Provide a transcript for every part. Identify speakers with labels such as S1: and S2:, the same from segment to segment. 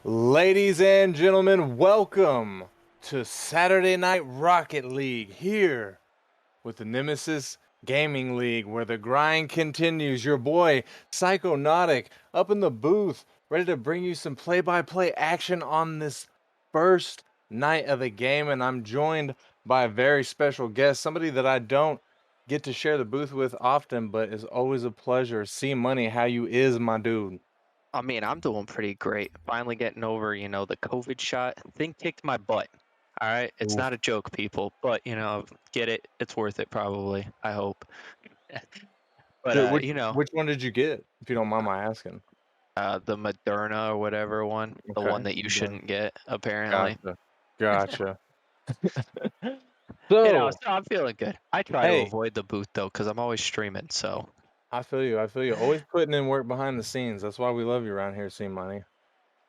S1: Ladies and gentlemen, welcome to Saturday Night Rocket League here with the Nemesis Gaming League, where the grind continues. Your boy, Psychonautic, up in the booth, ready to bring you some play-by-play action on this first night of the game, and I'm joined by a very special guest, somebody that I don't get to share the booth with often, but is always a pleasure. C Money, how you is, my dude?
S2: I mean, I'm doing pretty great. Finally getting over, the COVID shot. Thing kicked my butt. All right. It's
S1: Oof.
S2: not a joke, people, but get it. It's worth it, probably. I hope. But
S1: Dude, which one did you get, if you don't mind my asking?
S2: the Moderna or whatever one, the one
S1: Okay,
S2: that you
S1: done.
S2: shouldn't get, apparently.
S1: Gotcha. Gotcha.
S2: So
S1: So,
S2: I'm feeling good. I try to
S1: hey,
S2: avoid the booth though, because I'm always streaming. So
S1: I feel you. I feel you. Always putting in work behind the scenes. That's why we love you around here, C Money.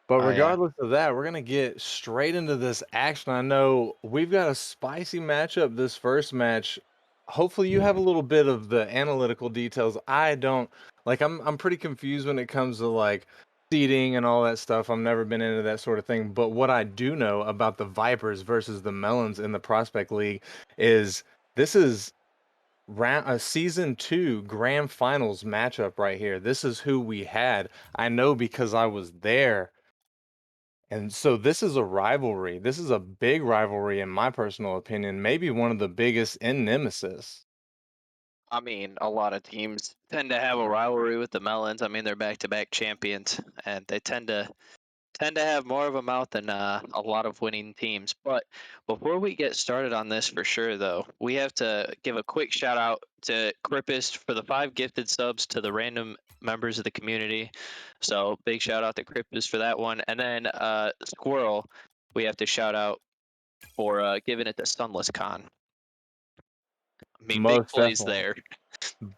S1: But
S2: I
S1: regardless of that, we're gonna get straight into this action. I know we've got a spicy matchup this first match. Hopefully you have a little bit of the analytical details. I don't like I'm pretty confused when it comes to like seeding and all that stuff. I've never been into that sort of thing. But what I do know about the Vipers versus the Melons in the Prospect League is this is round a season 2 grand finals matchup right here. This is who we had. I know because I was there, and so this is a rivalry. This is a big rivalry, in my personal opinion, maybe one of the biggest in Nemesis.
S2: I mean, a lot of teams tend to have a rivalry with the Melons. I mean, they're back-to-back champions, and they tend to have more of a mouth than a lot of winning teams. But before we get started on this for sure, though, we have to give a quick shout out to Crippist for the 5 gifted subs to the random members of the community. So big shout out to Crippist for that one. And then Squirrel, we have to shout out for giving it to Sunless Con. I mean, big
S1: Most
S2: plays
S1: definitely.
S2: there.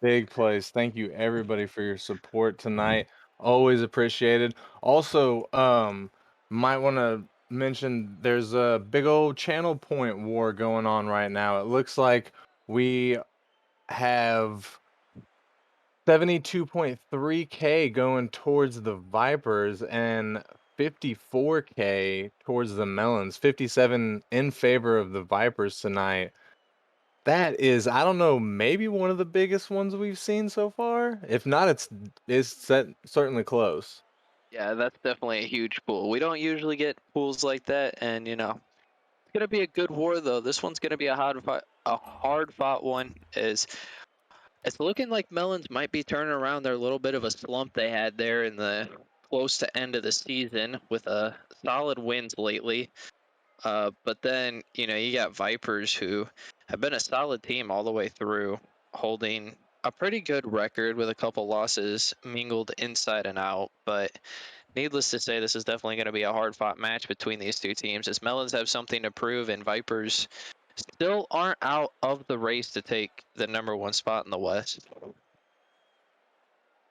S1: Big plays. Thank you everybody for your support tonight. Always appreciated. Also, might want to mention there's a big old channel point war going on right now. It looks like we have 72.3K going towards the Vipers and 54K towards the Melons. 57 in favor of the Vipers tonight. That is, I don't know, maybe one of the biggest ones we've seen so far. If not, certainly close.
S2: Yeah, that's definitely a huge pool. We don't usually get pools like that, and it's gonna be a good war though. This one's gonna be a hard fought one. It's looking like Melons might be turning around their little bit of a slump they had there in the close to end of the season with a solid wins lately. But then you got Vipers who have been a solid team all the way through, holding a pretty good record with a couple losses mingled inside and out. But needless to say, this is definitely going to be a hard-fought match between these two teams, as Melons have something to prove and Vipers still aren't out of the race to take the #1 spot in the West.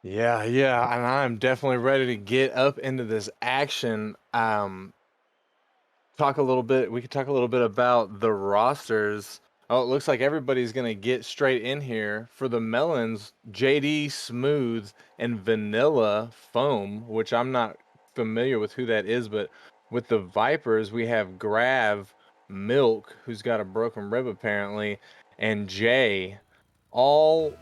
S1: Yeah, yeah, and I'm definitely ready to get up into this action. Talk a little bit. We could talk a little bit about the rosters. Oh, it looks like everybody's gonna get straight in here for the Melons. JD Smooth and Vanilla Foam, which I'm not familiar with who that is, but with the Vipers we have Grav, Milk, who's got a broken rib apparently, and Jay. All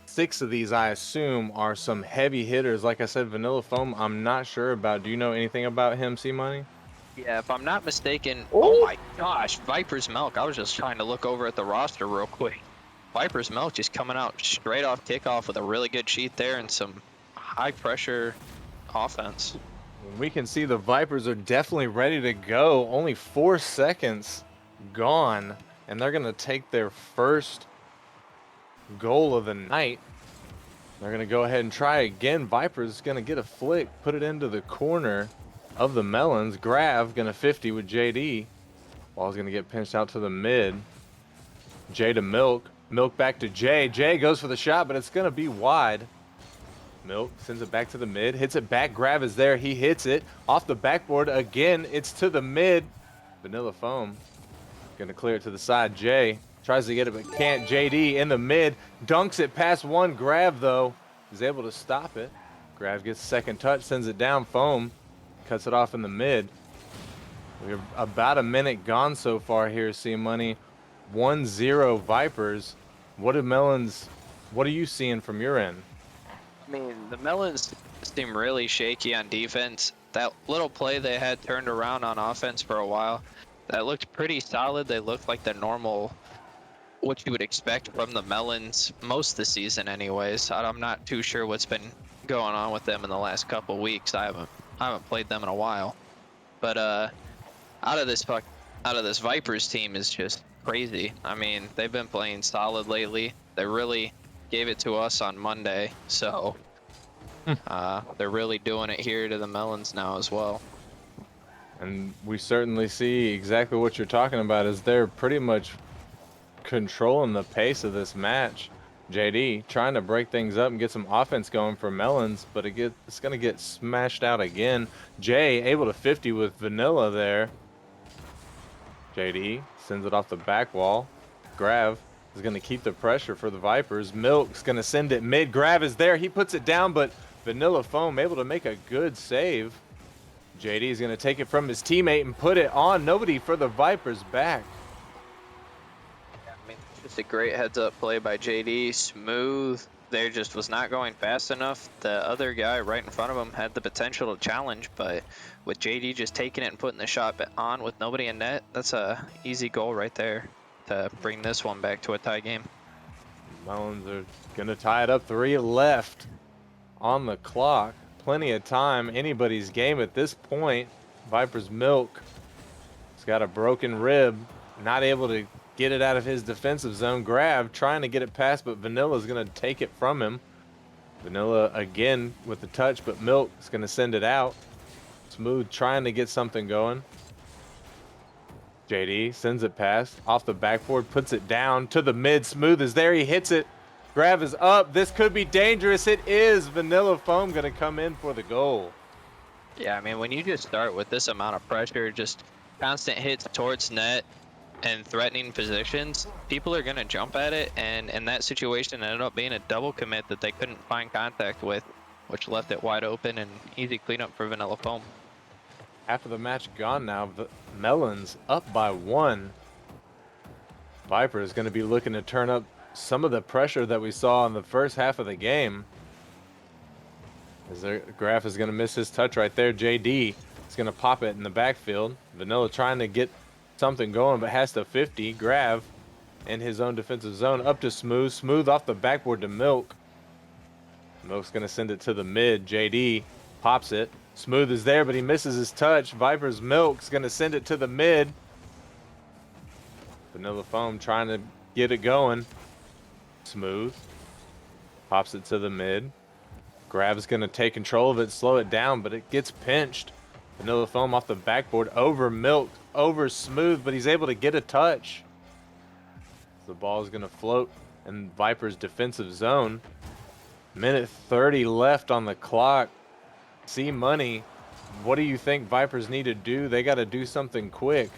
S1: 6 of these, I assume, are some heavy hitters. Like I said, Vanilla Foam, I'm not sure about. Do you know anything about him, C Money?
S2: Yeah, if I'm not mistaken, oh
S1: Oh,
S2: my gosh, Viper's Milk. I was just trying to look over at the roster real quick. Viper's Milk just coming out straight off kickoff with a really good sheet there and some high pressure offense.
S1: we can see the Vipers are definitely ready to go. Only 4 seconds gone, and they're going to take their first goal of the night. They're going to go ahead and try again. Vipers going to get a flick, put it into the corner of the Melons. Grav going to 50 with JD. Ball's going to get pinched out to the mid. Jay to Milk. Milk back to Jay. Jay goes for the shot, but it's going to be wide. Milk sends it back to the mid, hits it back, Grav is there, he hits it, off the backboard again, it's to the mid. Vanilla Foam, gonna clear it to the side, Jay tries to get it but can't, JD in the mid, dunks it past one, Grav though, is able to stop it. Grav gets second touch, sends it down, Foam cuts it off in the mid. We're about a minute gone so far here, C-Money. 1-0 Vipers. What are you seeing from your end?
S2: I mean, the Melons seem really shaky on defense. That little play they had turned around on offense for a while, that looked pretty solid. They looked like the normal, what you would expect from the Melons most of the season anyways. I'm not too sure what's been going on with them in the last couple weeks. I haven't played them in a while. But out of this Vipers team is just crazy. I mean, they've been playing solid lately. They really gave it to us on Monday, so they're really doing it here to the Melons now as well.
S1: And we certainly see exactly what you're talking about, is they're pretty much controlling the pace of this match. JD trying to break things up and get some offense going for Melons, but it's going to get smashed out again. Jay able to 50 with Vanilla there. JD sends it off the back wall. Grav is going to keep the pressure for the Vipers. Milk's going to send it mid. Grav is there. He puts it down, but Vanilla Foam able to make a good save. JD is going to take it from his teammate and put it on. Nobody for the Vipers back.
S2: I mean, just a great heads-up play by JD. Smooth. There just was not going fast enough. The other guy right in front of him had the potential to challenge, but with JD just taking it and putting the shot on with nobody in net, that's a easy goal right there to bring this one back to a tie game.
S1: Melons are going to tie it up. 3 left on the clock. Plenty of time. Anybody's game at this point. Viper's Milk has got a broken rib. Not able to get it out of his defensive zone. Grav trying to get it past, but Vanilla's going to take it from him. Vanilla again with the touch, but Milk is going to send it out. Smooth trying to get something going. JD sends it past off the backboard, puts it down to the mid. Smooth is there. He hits it. Grav is up. This could be dangerous. It is. Vanilla Foam going to come in for the goal.
S2: Yeah, I mean, when you just start with this amount of pressure, just constant hits towards net and threatening positions, people are going to jump at it, and in that situation it ended up being a double commit that they couldn't find contact with, which left it wide open and easy cleanup for Vanilla Foam.
S1: Half of the match gone now. Melons up by 1. Viper is going to be looking to turn up some of the pressure that we saw in the first half of the game. As Graf is going to miss his touch right there. JD is going to pop it in the backfield. Vanilla trying to get something going, but has to 50. Grav in his own defensive zone up to Smooth. Smooth off the backboard to Milk. Milk's going to send it to the mid. JD pops it. Smooth is there, but he misses his touch. Viper's Milk's going to send it to the mid. Vanilla Foam trying to get it going. Smooth pops it to the mid. Grab's going to take control of it, slow it down, but it gets pinched. Vanilla Foam off the backboard, over Milk, over Smooth, but he's able to get a touch. The ball is going to float in Viper's defensive zone. Minute 30 left on the clock. C-Money, what do you think Vipers need to do? They got to do something quick.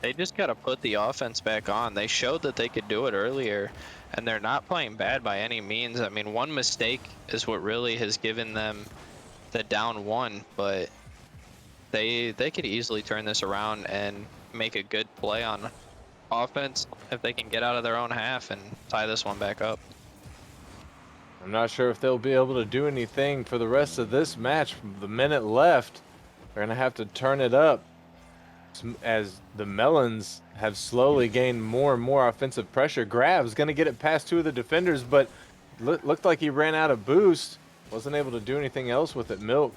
S2: They just got to put the offense back on. They showed that they could do it earlier, and they're not playing bad by any means. I mean, one mistake is what really has given them the down 1, but they could easily turn this around and make a good play on offense if they can get out of their own half and tie this one back up.
S1: I'm not sure if they'll be able to do anything for the rest of this match. The minute left, they're going to have to turn it up as the Melons have slowly gained more and more offensive pressure. Grav's going to get it past 2 of the defenders, but looked like he ran out of boost. Wasn't able to do anything else with it. Milk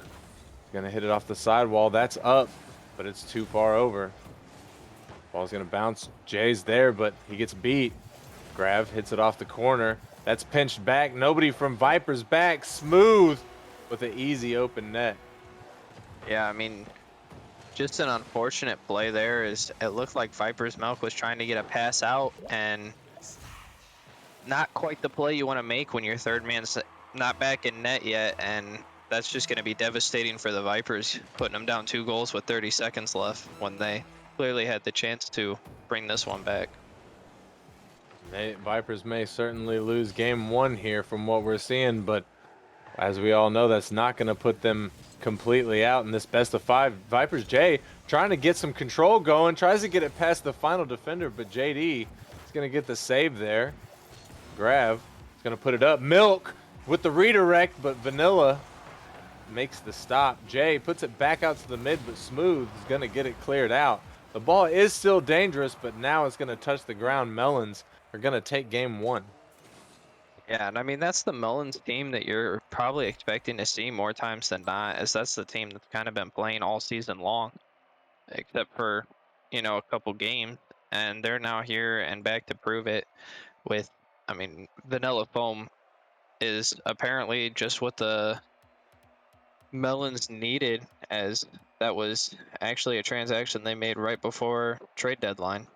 S1: going to hit it off the sidewall. That's up, but it's too far over. Ball's going to bounce. Jay's there, but he gets beat. Grav hits it off the corner. That's pinched back. Nobody from Viper's back. Smooth with an easy open net.
S2: Yeah, I mean, just an unfortunate play there. Is it looked like Viper's Milk was trying to get a pass out, and not quite the play you want to make when your third man's not back in net yet, and that's just going to be devastating for the Vipers, putting them down 2 goals with 30 seconds left when they clearly had the chance to bring this one back.
S1: Vipers may certainly lose game 1 here from what we're seeing, but As we all know, that's not going to put them completely out in this best of 5. Vipers Jay trying to get some control going, tries to get it past the final defender, but JD is going to get the save there. Grav is going to put it up. Milk with the redirect, but Vanilla makes the stop. Jay puts it back out to the mid, but Smooth is going to get it cleared out. The ball is still dangerous, but now it's going to touch the ground. Melons are going to take game 1.
S2: Yeah, and I mean that's the Melons team that you're probably expecting to see more times than not, as that's the team that's kind of been playing all season long, except for, you know, a couple games, and they're now here and back to prove it with, I mean, Vanilla Foam is apparently just what the Melons needed, as that was actually a transaction they made right before trade deadline.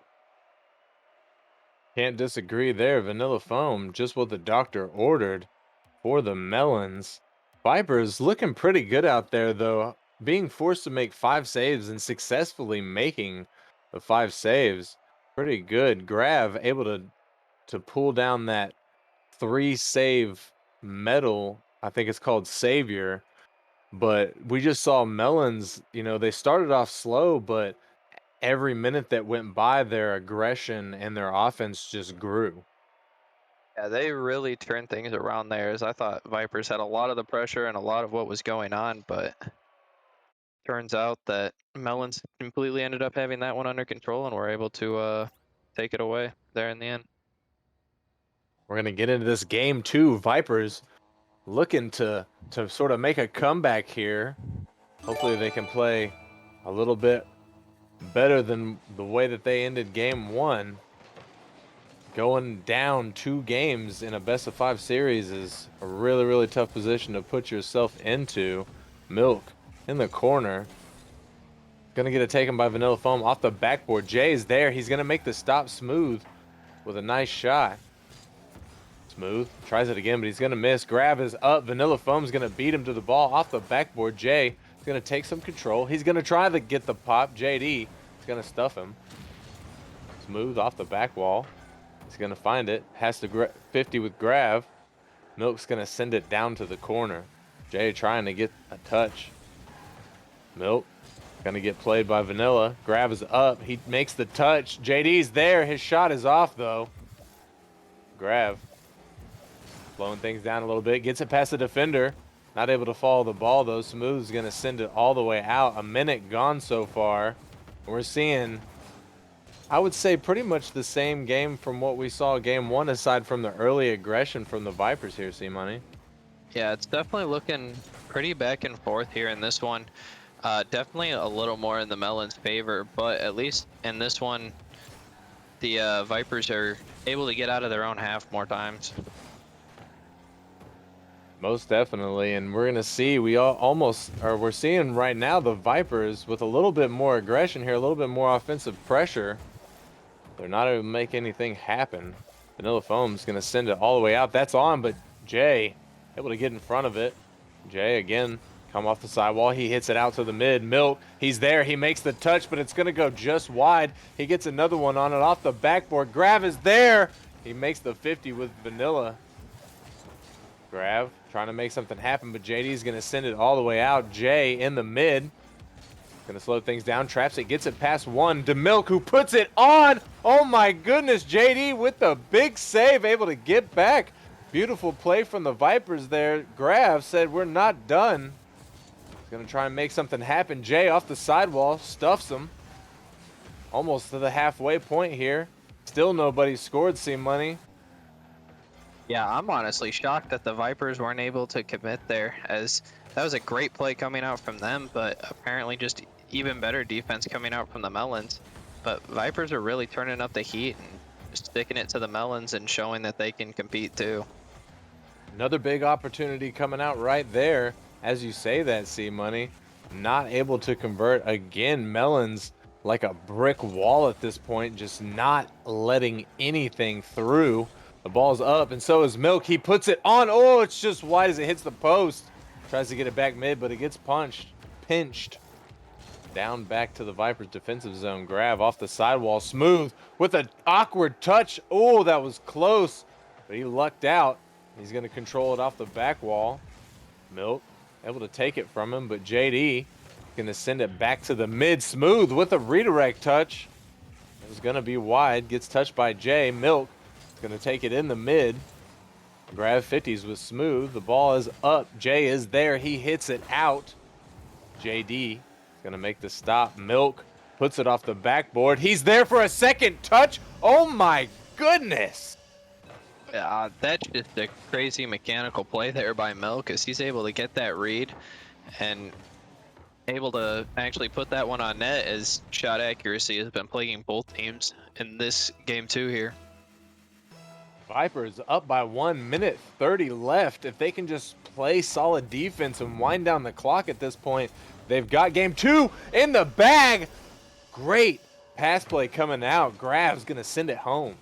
S1: Can't disagree there. Vanilla Foam, just what the doctor ordered for the Melons. Vipers looking pretty good out there, though, being forced to make 5 saves and successfully making the 5 saves. Pretty good. Grav able to pull down that 3 save medal. I think it's called Savior. But we just saw Melons, you know, they started off slow, but every minute that went by, their aggression and their offense just grew.
S2: Yeah, they really turned things around there, as I thought Vipers had a lot of the pressure and a lot of what was going on, but turns out that Melons completely ended up having that one under control and were able to take it away there in the end.
S1: We're going to get into this game 2. Vipers looking to sort of make a comeback here. Hopefully they can play a little bit better than the way that they ended game 1. Going down 2 games in a best of 5 series is a really, really tough position to put yourself into. Milk in the corner. Gonna get it taken by Vanilla Foam off the backboard. Jay is there. He's gonna make the stop. Smooth with a nice shot. Smooth tries it again, but he's gonna miss. Grab is up. Vanilla Foam's gonna beat him to the ball off the backboard. Jay is gonna take some control. He's gonna try to get the pop. JD is gonna stuff him. Smooth off the back wall. He's gonna find it. Has to 50 with Grav. Milk's gonna send it down to the corner. Jay trying to get a touch. Milk gonna get played by Vanilla. Grav is up. He makes the touch. JD's there. His shot is off though. Grav slowing things down a little bit. Gets it past the defender. Not able to follow the ball though. Smooth's gonna send it all the way out. A minute gone so far. We're seeing, I would say, pretty much the same game from what we saw game 1, aside from the early aggression from the Vipers here, C-Money.
S2: Yeah, it's definitely looking pretty back and forth here in this one. Definitely a little more in the Melons' favor, but at least in this one, the Vipers are able to get out of their own half more times.
S1: Most definitely, and we're gonna see. We're seeing right now the Vipers with a little bit more aggression here, a little bit more offensive pressure. They're not able to make anything happen. Vanilla Foam's gonna send it all the way out. That's on, but Jay able to get in front of it. Jay again, come off the sidewall. He hits it out to the mid. Milk, he's there. He makes the touch, but it's gonna go just wide. He gets another one on it off the backboard. Grav is there. He makes the 50 with Vanilla. Grav trying to make something happen, but JD's gonna send it all the way out. Jay in the mid. Gonna slow things down. Traps it, gets it past one. DeMilk, who puts it on. Oh my goodness, JD with the big save, able to get back. Beautiful play from the Vipers there. Grav said, we're not done. He's gonna try and make something happen. Jay off the sidewall, stuffs him. Almost to the halfway point here. Still nobody scored, C-Money.
S2: Yeah, I'm honestly shocked that the Vipers weren't able to commit there, as that was a great play coming out from them, but apparently just even better defense coming out from the Melons. But Vipers are really turning up the heat and just sticking it to the Melons and showing that they can compete too.
S1: Another big opportunity coming out right there. As you say that, C-Money. Not able to convert again. Melons like a brick wall at this point, just not letting anything through. The ball's up, and so is Milk. He puts it on. Oh, it's just wide as it hits the post. Tries to get it back mid, but it gets pinched. Down back to the Vipers' defensive zone. Grav off the sidewall. Smooth with an awkward touch. Oh, that was close, but he lucked out. He's going to control it off the back wall. Milk able to take it from him, but JD gonna send it back to the mid. Smooth with a redirect touch. It was gonna be wide. Gets touched by Jay. Milk is gonna take it in the mid. Grab 50s with Smooth. The ball is up. Jay is there. He hits it out. JD is gonna make the stop. Milk puts it off the backboard. He's there for a second touch. Oh my goodness.
S2: That's just a crazy mechanical play there by Milk, as he's able to get that read and able to actually put that one on net, as shot accuracy has been plaguing both teams in this game 2 here.
S1: Vipers up by 1 minute 30 left. If they can just play solid defense and wind down the clock at this point, they've got game 2 in the bag. Great pass play coming out. Grab's gonna send it home.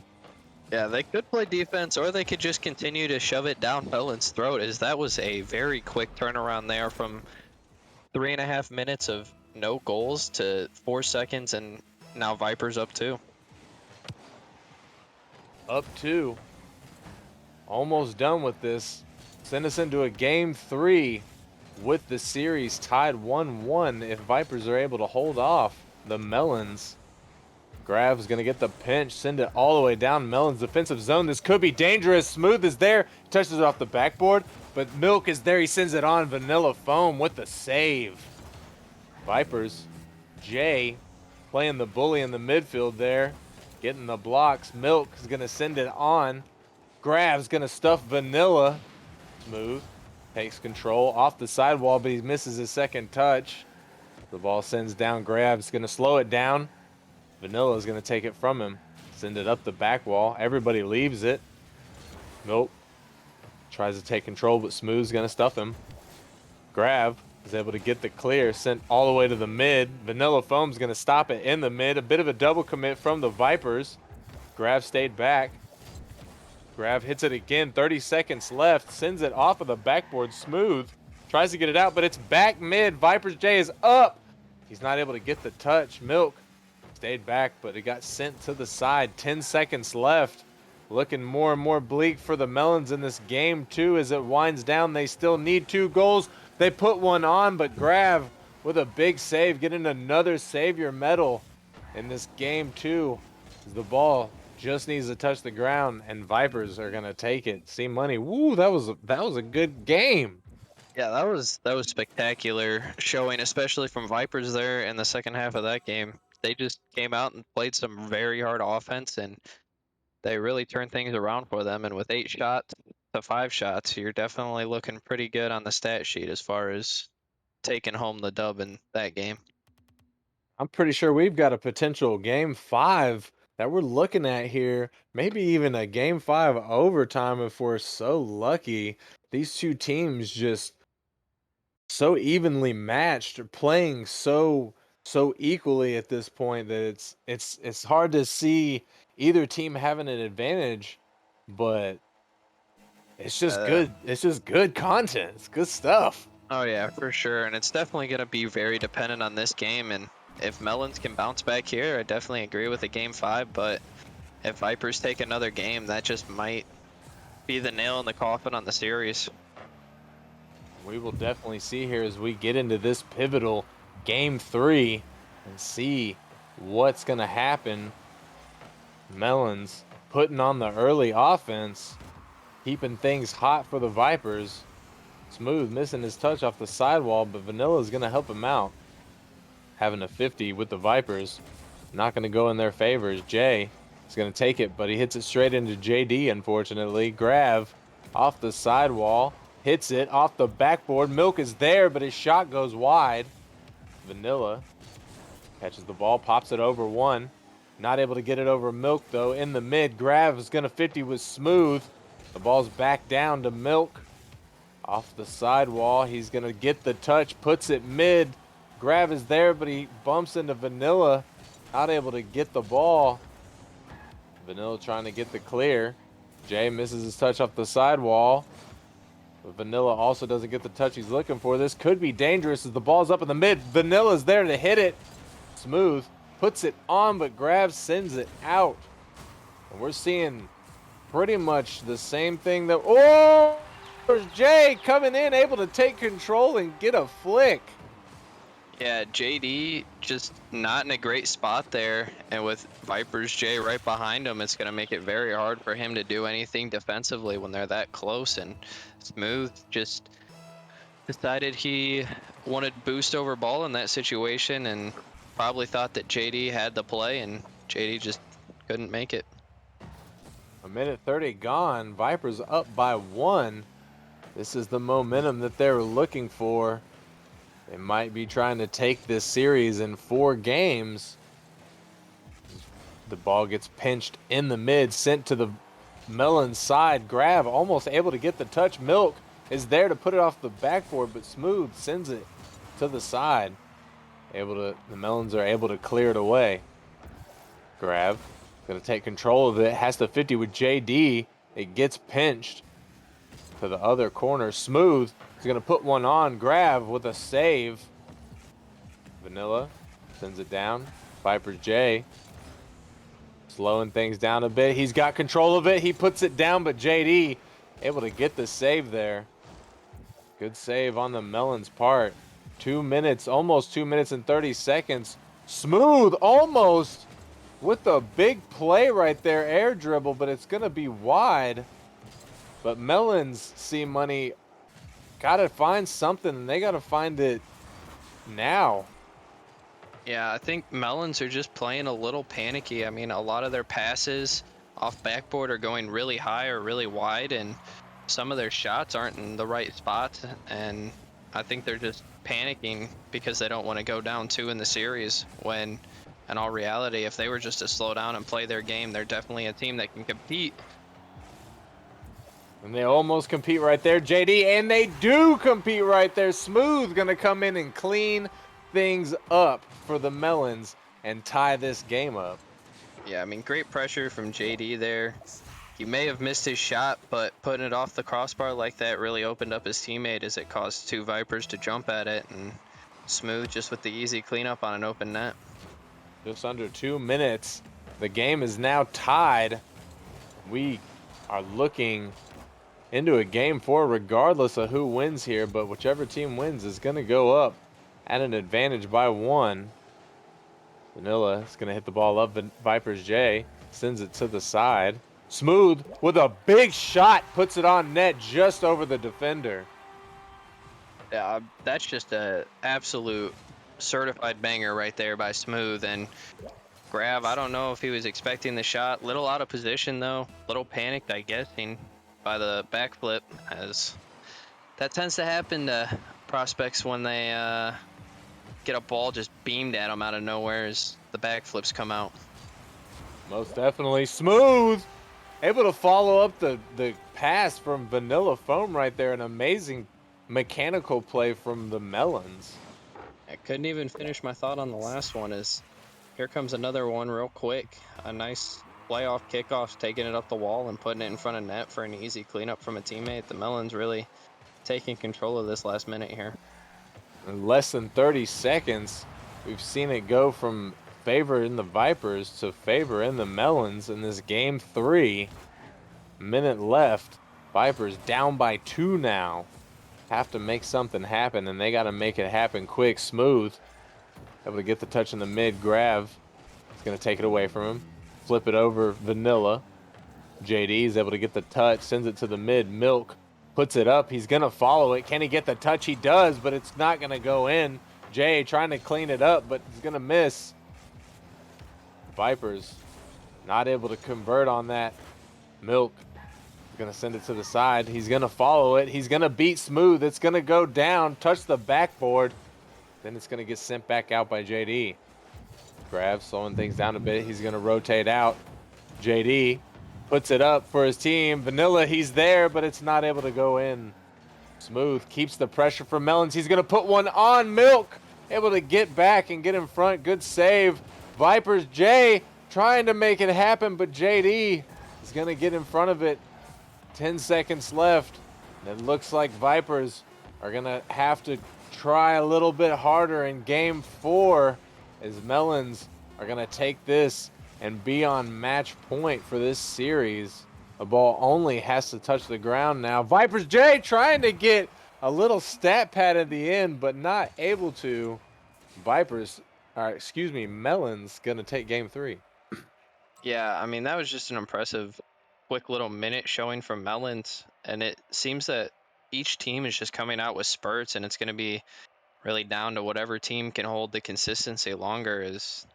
S2: Yeah, they could play defense, or they could just continue to shove it down Melons' throat, as that was a very quick turnaround there from 3.5 minutes of no goals to 4 seconds, and now Vipers up 2.
S1: Up 2. Almost done with this. Send us into a game 3 with the series tied 1-1 if Vipers are able to hold off the Melons. Grav's gonna get the pinch, send it all the way down Melons' defensive zone. This could be dangerous. Smooth is there, touches it off the backboard, but Milk is there. He sends it on. Vanilla Foam with the save. Vipers, Jay playing the bully in the midfield there, getting the blocks. Milk is gonna send it on. Grav's gonna stuff Vanilla. Smooth takes control off the sidewall, but he misses his second touch. The ball sends down. Grav's gonna slow it down. Vanilla is gonna take it from him, send it up the back wall. Everybody leaves it. Nope. Tries to take control, but Smooth's gonna stuff him. Grav is able to get the clear, sent all the way to the mid. Vanilla Foam's gonna stop it in the mid. A bit of a double commit from the Vipers. Grav stayed back. Grav hits it again, 30 seconds left, sends it off of the backboard. Smooth tries to get it out, but it's back mid. Vipers J is up. He's not able to get the touch. Milk stayed back, but it got sent to the side. 10 seconds left. Looking more and more bleak for the Melons in this game 2 as it winds down. They still need 2 goals. They put one on, but Grav with a big save, getting another savior medal in this game 2. The ball just needs to touch the ground, and Vipers are gonna take it. See money. Woo, that was a good game.
S2: Yeah, that was spectacular showing, especially from Vipers there in the second half of that game. They just came out and played some very hard offense, and they really turned things around for them. And with 8 shots to 5 shots, you're definitely looking pretty good on the stat sheet as far as taking home the dub in that game.
S1: I'm pretty sure we've got a potential game 5 that we're looking at here. Maybe even a game 5 overtime if we're so lucky. These two teams just so evenly matched, or playing so equally at this point that it's hard to see either team having an advantage, but it's just good. It's just good content. It's good stuff.
S2: Oh yeah, for sure. And it's definitely going to be very dependent on this game. And if Melons can bounce back here, I definitely agree with a game 5. But if Vipers take another game, that just might be the nail in the coffin on the series.
S1: We will definitely see here as we get into this pivotal game 3 and see what's going to happen. Melons putting on the early offense, keeping things hot for the Vipers. Smooth missing his touch off the sidewall, but Vanilla is going to help him out. Having a 50 with the Vipers, not going to go in their favor. Jay is going to take it, but he hits it straight into JD, unfortunately. Grav off the sidewall, hits it off the backboard. Milk is there, but his shot goes wide. Vanilla catches the ball, pops it over one. Not able to get it over Milk, though. In the mid, Grav is going to 50 with Smooth. The ball's back down to Milk. Off the sidewall, he's going to get the touch, puts it mid. Grav is there, but he bumps into Vanilla. Not able to get the ball. Vanilla trying to get the clear. Jay misses his touch off the sidewall. But Vanilla also doesn't get the touch he's looking for. This could be dangerous as the ball's up in the mid. Vanilla's there to hit it. Smooth puts it on, but Grav sends it out. And we're seeing pretty much the same thing that... Oh! There's Jay coming in, able to take control and get a flick.
S2: Yeah, JD just not in a great spot there, and with Viper's J right behind him, it's going to make it very hard for him to do anything defensively when they're that close. And Smooth just decided he wanted boost over ball in that situation, and probably thought that JD had the play, and JD just couldn't make it.
S1: A minute 30 gone. Vipers up by 1. This is the momentum that they were looking for. They might be trying to take this series in 4 games. The ball gets pinched in the mid, sent to the Melons side. Grab almost able to get the touch. Milk is there to put it off the backboard, but Smooth sends it to the side. The Melons are able to clear it away. Grab, gonna take control of it. Has to 50 with JD. It gets pinched to the other corner. Smooth is gonna put one on. Grab with a save. Vanilla sends it down. Viper's J slowing things down a bit. He's got control of it. He puts it down, but JD able to get the save there. Good save on the Melons part. 2 minutes, almost 2 minutes and 30 seconds. Smooth almost with a big play right there. Air dribble, but it's going to be wide. But Melons, see money, got to find something, and they got to find it now.
S2: Yeah, I think Melons are just playing a little panicky. I mean, a lot of their passes off backboard are going really high or really wide, and some of their shots aren't in the right spots. And I think they're just panicking because they don't want to go down 2 in the series, when in all reality, if they were just to slow down and play their game, they're definitely a team that can compete.
S1: And they almost compete right there, JD, and they do compete right there. Smooth gonna come in and clean things up for the Melons and tie this game up.
S2: Yeah, I mean, great pressure from JD there. He may have missed his shot, but putting it off the crossbar like that really opened up his teammate, as it caused 2 Vipers to jump at it, and Smooth just with the easy cleanup on an open net.
S1: Just under 2 minutes. The game is now tied. We are looking into a game 4 regardless of who wins here, but whichever team wins is going to go up at an advantage by 1. Vanilla is going to hit the ball up. Viper's J sends it to the side. Smooth with a big shot, puts it on net just over the defender.
S2: Yeah, that's just a absolute certified banger right there by Smooth. And Grab, I don't know if he was expecting the shot. Little out of position though, little panicked, I guessing, by the backflip, as that tends to happen to prospects when they get a ball just beamed at them out of nowhere as the backflips come out.
S1: Most definitely. Smooth able to follow up the pass from Vanilla Foam right there. An amazing mechanical play from the Melons.
S2: I couldn't even finish my thought on the last one, as here comes another one real quick. A nice playoff kickoff, taking it up the wall and putting it in front of net for an easy cleanup from a teammate. The Melons really taking control of this last minute here.
S1: In less than 30 seconds, we've seen it go from favor in the Vipers to favor in the Melons in this game 3. Minute left. Vipers down by 2 now. Have to make something happen, and they got to make it happen quick. Smooth able to get the touch in the mid. Grab is going to take it away from him. Flip it over. Vanilla. JD is able to get the touch, sends it to the mid. Milk puts it up. He's going to follow it. Can he get the touch? He does, but it's not going to go in. Jay trying to clean it up, but he's going to miss. Vipers not able to convert on that. Milk is going to send it to the side. He's going to follow it. He's going to beat Smooth. It's going to go down, touch the backboard. Then it's going to get sent back out by JD. Grab, slowing things down a bit. He's going to rotate out. JD puts it up for his team. Vanilla, he's there, but it's not able to go in. Smooth keeps the pressure from Melons. He's going to put one on. Milk able to get back and get in front. Good save. Vipers J trying to make it happen, but JD is going to get in front of it. 10 seconds left. And it looks like Vipers are going to have to try a little bit harder in game 4, as Melons are going to take this and be on match point for this series. The ball only has to touch the ground now. Vipers J trying to get a little stat pad at the end, but not able to. Melons gonna take game 3.
S2: Yeah, I mean, that was just an impressive, quick little minute showing from Melons. And it seems that each team is just coming out with spurts, and it's going to be really down to whatever team can hold the consistency longer. As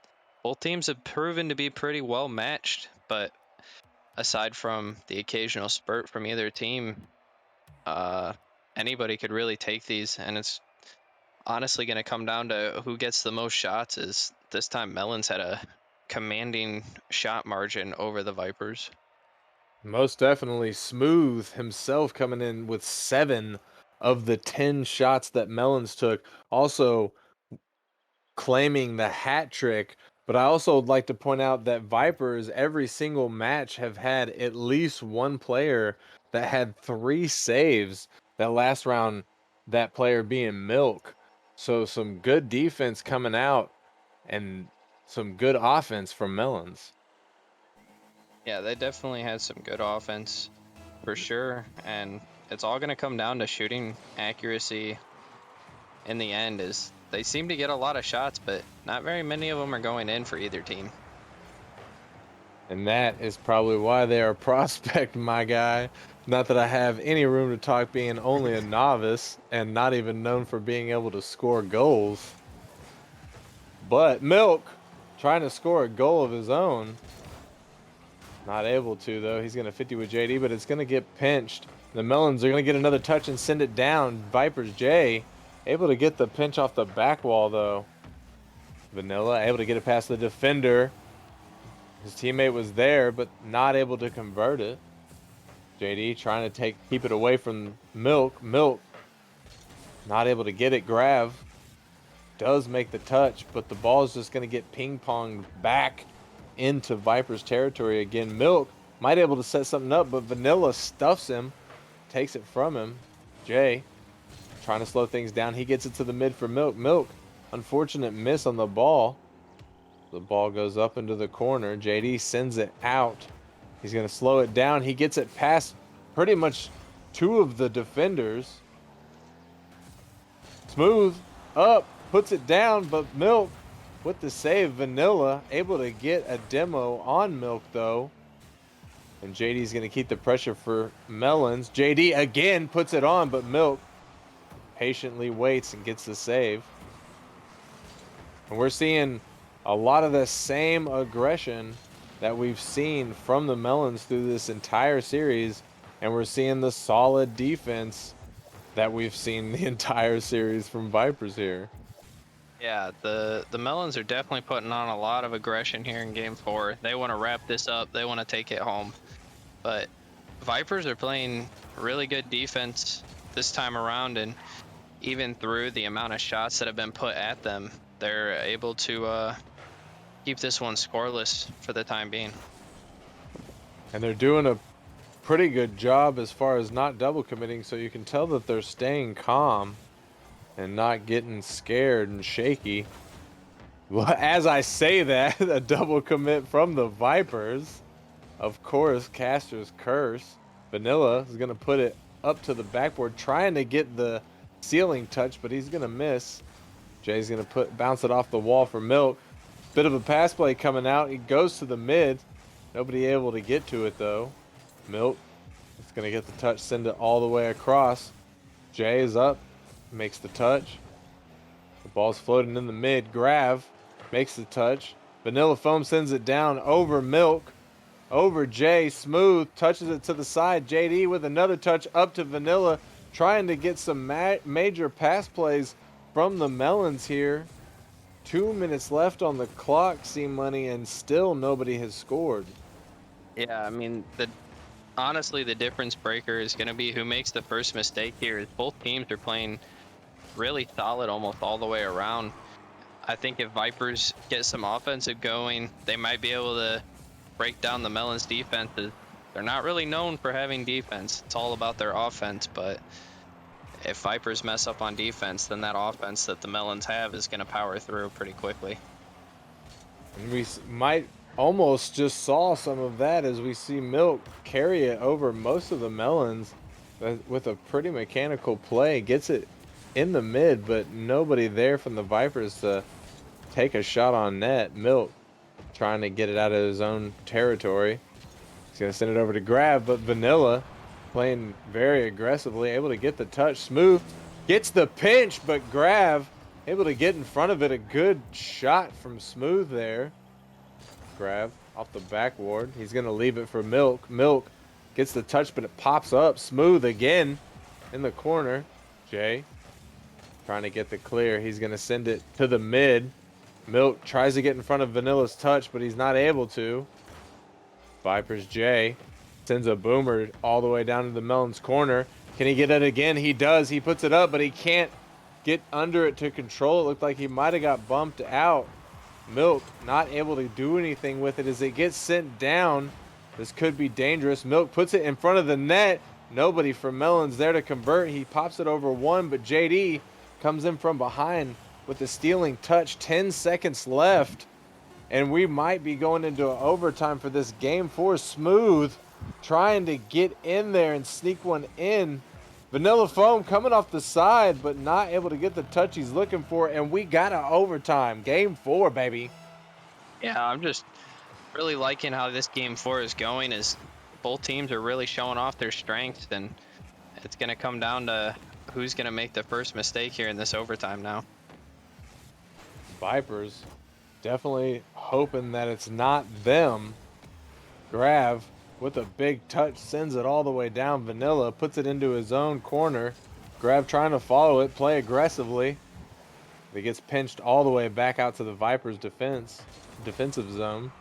S2: both teams have proven to be pretty well matched, but aside from the occasional spurt from either team, uh, anybody could really take these. And it's honestly going to come down to who gets the most shots. Is this time Melons had a commanding shot margin over the Vipers.
S1: Most definitely. Smooth himself coming in with 7 of the 10 shots that Melons took. Also claiming the hat trick. But I also would like to point out that Vipers, every single match, have had at least one player that had 3 saves. That last round, that player being Milk. So some good defense coming out and some good offense from Melons.
S2: Yeah, they definitely had some good offense for sure. And it's all going to come down to shooting accuracy in the end. Is they seem to get a lot of shots, but not very many of them are going in for either team.
S1: And that is probably why they are a prospect, my guy. Not that I have any room to talk being only a novice and not even known for being able to score goals. But Milk trying to score a goal of his own. Not able to, though. He's going to 50 with JD, but it's going to get pinched. The Melons are going to get another touch and send it down. Vipers J able to get the pinch off the back wall, though. Vanilla able to get it past the defender. His teammate was there, but not able to convert it. JD trying to keep it away from Milk. Milk not able to get it. Grav does make the touch, but the ball is just going to get ping-ponged back into Viper's territory again. Milk might able to set something up, but Vanilla stuffs him, takes it from him. Jay trying to slow things down. He gets it to the mid for Milk. Milk, unfortunate miss on the ball. The ball goes up into the corner. JD sends it out. He's going to slow it down. He gets it past pretty much 2 of the defenders. Smooth up, puts it down, but Milk with the save. Vanilla able to get a demo on Milk, though. And JD's going to keep the pressure for Melons. JD again puts it on, but Milk patiently waits and gets the save. And we're seeing a lot of the same aggression that we've seen from the Melons through this entire series, and we're seeing the solid defense that we've seen the entire series from Vipers here.
S2: Yeah, the Melons are definitely putting on a lot of aggression here in game 4. They want to wrap this up. They want to take it home. But Vipers are playing really good defense this time around, and even through the amount of shots that have been put at them, they're able to keep this one scoreless for the time being.
S1: And they're doing a pretty good job as far as not double committing, so you can tell that they're staying calm and not getting scared and shaky. Well, as I say that, a double commit from the Vipers. Of course, Caster's curse. Vanilla is going to put it up to the backboard, trying to get the ceiling touch, but he's going to miss. Jay's going to bounce it off the wall for Milk. Bit of a pass play coming out. He goes to the mid. Nobody able to get to it, though. Milk is going to get the touch, send it all the way across. Jay is up, makes the touch. The ball's floating in the mid. Grav makes the touch. Vanilla Foam sends it down over Milk. Over Jay. Smooth touches it to the side. JD with another touch up to Vanilla, trying to get some major pass plays from the Melons here. 2 minutes left on the clock, C-Money, and still nobody has scored.
S2: Yeah, I mean, honestly, the difference breaker is going to be who makes the first mistake here. Both teams are playing really solid almost all the way around. I think if Vipers get some offensive going, they might be able to break down the Melons defenses. They're not really known for having defense. It's all about their offense, but if Vipers mess up on defense, then that offense that the Melons have is going to power through pretty quickly.
S1: And we might almost just saw some of that as we see Milk carry it over most of the Melons with a pretty mechanical play. Gets it in the mid, but nobody there from the Vipers to take a shot on net. Milk trying to get it out of his own territory. He's going to send it over to Grab, but Vanilla playing very aggressively, able to get the touch. Smooth gets the pinch, but Grab able to get in front of it. A good shot from Smooth there. Grab off the backboard. He's going to leave it for Milk. Milk gets the touch, but it pops up. Smooth again in the corner. Jay trying to get the clear. He's going to send it to the mid. Milk tries to get in front of Vanilla's touch, but he's not able to. Vipers Jay sends a boomer all the way down to the Melons corner. Can he get it again? He does. He puts it up, but he can't get under it to control. It looked like he might have got bumped out. Milk not able to do anything with it as it gets sent down. This could be dangerous. Milk puts it in front of the net. Nobody from Melons there to convert. He pops it over one, but JD comes in from behind with the stealing touch. 10 seconds left, and we might be going into an overtime for this game. For Smooth trying to get in there and sneak one in. Vanilla Foam coming off the side, but not able to get the touch he's looking for, and we got an overtime. Game 4, baby.
S2: Yeah, I'm just really liking how this game 4 is going, as both teams are really showing off their strengths, and it's going to come down to who's going to make the first mistake here in this overtime now.
S1: Vipers definitely hoping that it's not them. Grav with a big touch sends it all the way down. Vanilla puts it into his own corner. Grav trying to follow it, play aggressively. It gets pinched all the way back out to the Vipers defensive zone.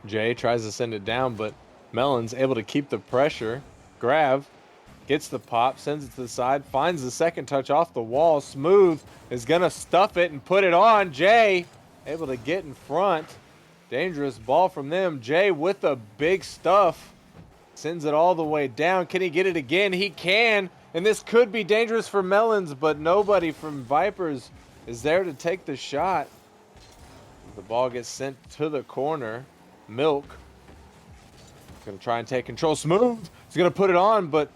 S1: Jay tries to send it down, but Melon's able to keep the pressure. Grav gets the pop, sends it to the side, finds the second touch off the wall. Smooth is gonna stuff it and put it on. Jay able to get in front. Dangerous ball from them. Jay with the big stuff. Sends it all the way down. Can he get it again? He can. And this could be dangerous for Melons, but nobody from Vipers is there to take the shot. The ball gets sent to the corner. Milk is going to try and take control. Smooth. He's going to put it on, but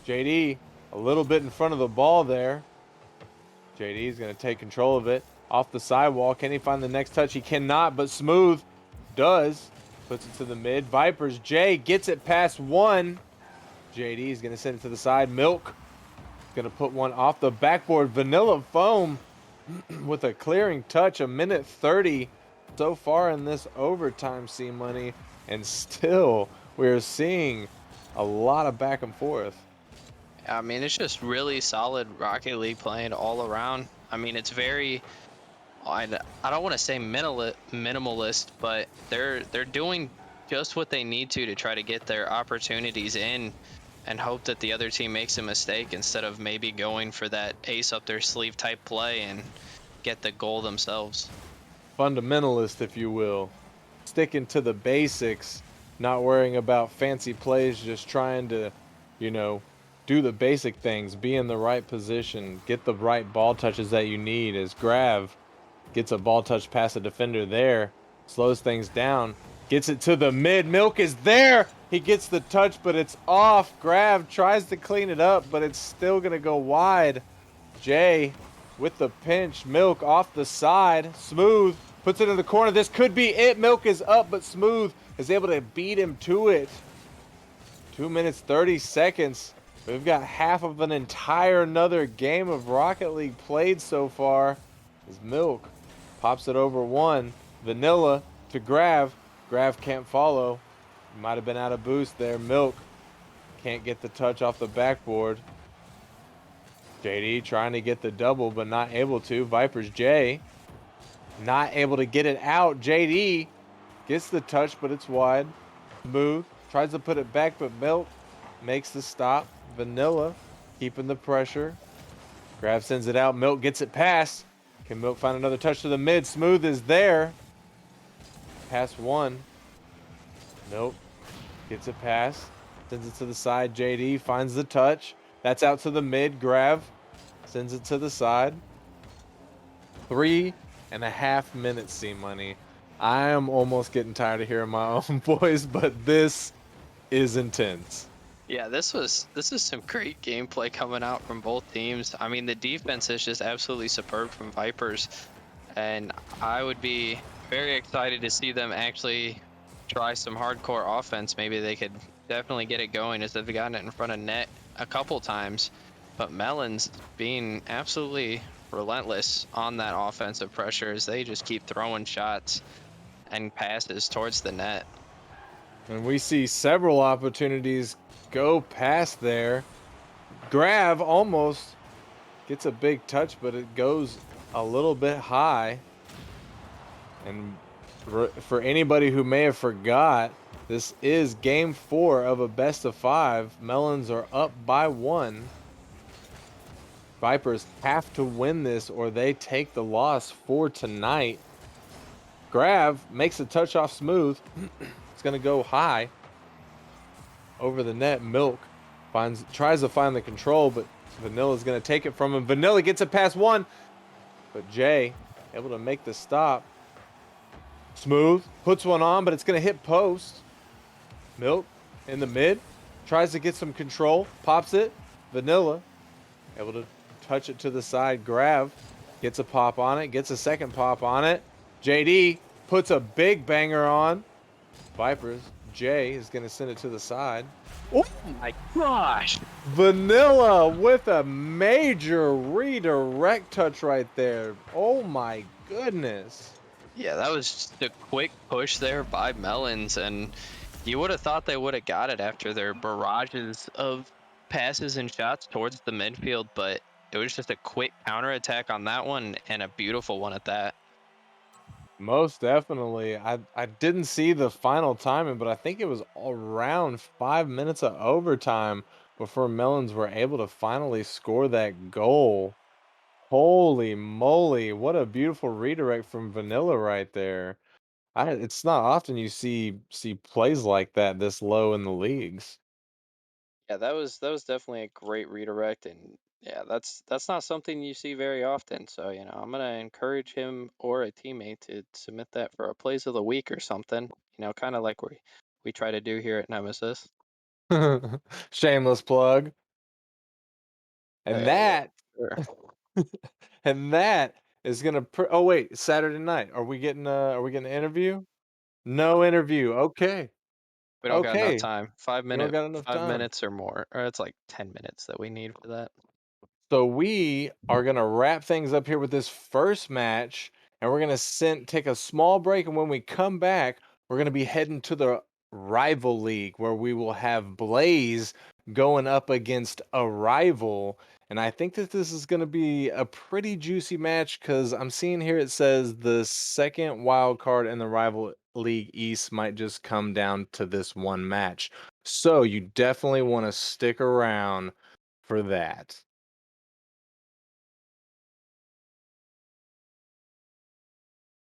S1: JD a little bit in front of the ball there. JD is going to take control of it. Off the sidewall. Can he find the next touch? He cannot, but Smooth does. Puts it to the mid. Vipers. Jay gets it past one. JD is going to send it to the side. Milk is going to put one off the backboard. Vanilla Foam with a clearing touch. 1:30 so far in this overtime, C-Money. And still, we're seeing a lot of back and forth.
S2: I mean, it's just really solid Rocket League playing all around. I mean, it's very... I don't want to say minimalist, but they're doing just what they need to try to get their opportunities in and hope that the other team makes a mistake instead of maybe going for that ace up their sleeve type play and get the goal themselves.
S1: Fundamentalist, if you will. Sticking to the basics, not worrying about fancy plays, just trying to, you know, do the basic things, be in the right position, get the right ball touches that you need. As Grav gets a ball touch past a defender there, slows things down, gets it to the mid. Milk is there. He gets the touch, but it's off. Grav tries to clean it up, but it's still going to go wide. Jay with the pinch. Milk off the side. Smooth puts it in the corner. This could be it. Milk is up, but Smooth is able to beat him to it. 2 minutes, 30 seconds. We've got half of an entire another game of Rocket League played so far. As Milk pops it over one. Vanilla to Grav. Grav can't follow. Might have been out of boost there. Milk can't get the touch off the backboard. JD trying to get the double, but not able to. Vipers Jay not able to get it out. JD gets the touch, but it's wide. Smooth tries to put it back, but Milk makes the stop. Vanilla keeping the pressure. Grav sends it out. Milk gets it past. Can Milk find another touch to the mid? Smooth is there. Pass one. Milk gets it past. Sends it to the side. JD finds the touch. That's out to the mid. Grav sends it to the side. 3.5 minutes, C-Money. I am almost getting tired of hearing my own voice, but this is intense.
S2: Yeah, this is some great gameplay coming out from both teams. I mean, the defense is just absolutely superb from Vipers, and I would be very excited to see them actually try some hardcore offense. Maybe they could definitely get it going as they've gotten it in front of net a couple times. But Melons being absolutely relentless on that offensive pressure as they just keep throwing shots and passes towards the net.
S1: And we see several opportunities go past there. Grav almost gets a big touch, but it goes a little bit high. And for anybody who may have forgot, this is game 4 of a best of 5. Melons are up by 1. Vipers have to win this or they take the loss for tonight. Grav makes a touch off smooth. It's going to go high over the net. Milk tries to find the control, but Vanilla's going to take it from him. Vanilla gets it past 1, but Jay able to make the stop. Smooth puts one on, but it's going to hit post. Milk in the mid tries to get some control, pops it. Vanilla able to touch it to the side. Grav gets a pop on it, gets a second pop on it. JD puts a big banger on. Vipers, Jay is going to send it to the side.
S2: Oh my gosh!
S1: Vanilla with a major redirect touch right there. Oh my goodness.
S2: Yeah, that was just a quick push there by Melons, and you would have thought they would have got it after their barrages of passes and shots towards the midfield, but it was just a quick counterattack on that one and a beautiful one at that.
S1: Most definitely. I didn't see the final timing, but I think it was around 5 minutes of overtime before Melons were able to finally score that goal. Holy moly, what a beautiful redirect from Vanilla right there. It's not often you see plays like that this low in the leagues.
S2: Yeah, that was definitely a great redirect, and yeah, that's not something you see very often. So, I'm gonna encourage him or a teammate to submit that for a plays of the week or something. Kind of like we try to do here at Nemesis.
S1: Shameless plug. And
S2: Yeah,
S1: that
S2: sure.
S1: and that is gonna oh wait, Saturday night. Are we getting an interview? No interview. Okay.
S2: We don't got enough
S1: Okay.
S2: time.
S1: We don't got enough
S2: Five
S1: time.
S2: minutes or more, or it's like 10 minutes that we need for that.
S1: So we are gonna wrap things up here with this first match, and we're gonna take a small break. And when we come back, we're gonna be heading to the rival league where we will have Blaze going up against a rival. And I think that this is gonna be a pretty juicy match because I'm seeing here it says the second wild card in the rival league East might just come down to this one match. So you definitely want to stick around for that.